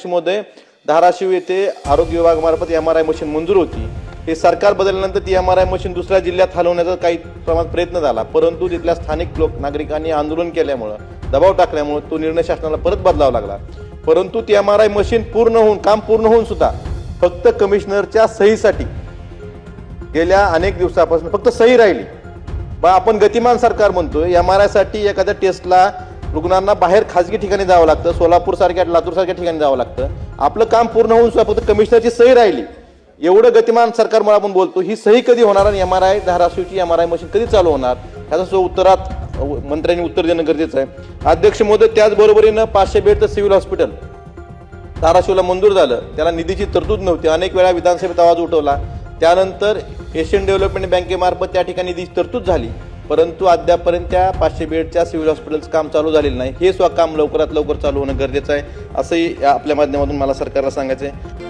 अध्यक्ष महोदय, धाराशिव येथे आरोग्य विभागामार्फत MRI मशीन मंजूर होती. हे सरकार बदलल्यानंतर ती MRI मशीन दुसऱ्या जिल्ह्यात हलवण्याचा काही प्रमाणात प्रयत्न झाला, परंतु तिथल्या स्थानिक नागरिकांनी आंदोलन केल्यामुळे, दबाव टाकल्यामुळे तो निर्णय शासनाला परत बदलावा लागला. परंतु ती MRI मशीन काम पूर्ण होऊन सुद्धा फक्त कमिशनरच्या सहीसाठी गेल्या अनेक दिवसापासून फक्त सही राहिली. आपण गतिमान सरकार म्हणतोय. MRI साठी एखाद्या टेस्टला रुग्णांना बाहेर खाजगी ठिकाणी जावं लागतं, सोलापूर सारख्या लातूर सारख्या ठिकाणी जावं लागतं. आपलं काम पूर्ण होऊन सुद्धा फक्त कमिशनरची सही राहिली. एवढं गतिमान सरकार म्हणून आपण बोलतो, ही सही कधी होणार आणि MRI धाराशिवची MRI मशीन कधी चालू होणार, याचा उत्तरात मंत्र्यांनी उत्तर देणं गरजेचं आहे. अध्यक्ष महोदय, त्याचबरोबरीनं 500 बेडचं सिव्हिल हॉस्पिटल धाराशिवला मंजूर झालं. त्याला निधीची तरतूद नव्हती. अनेक वेळा विधानसभेत आवाज उठवला. त्यानंतर एशियन डेव्हलपमेंट बँकेमार्फत त्या ठिकाणी निधीची तरतूद झाली, परंतु अद्यापपर्यंत त्या 500 बेडच्या सिव्हिल हॉस्पिटलचं काम चालू झालेलं नाही. हे काम लवकरात लवकर चालू होणं गरजेचं आहे, असंही आपल्या माध्यमातून मला सरकारला सांगायचं आहे.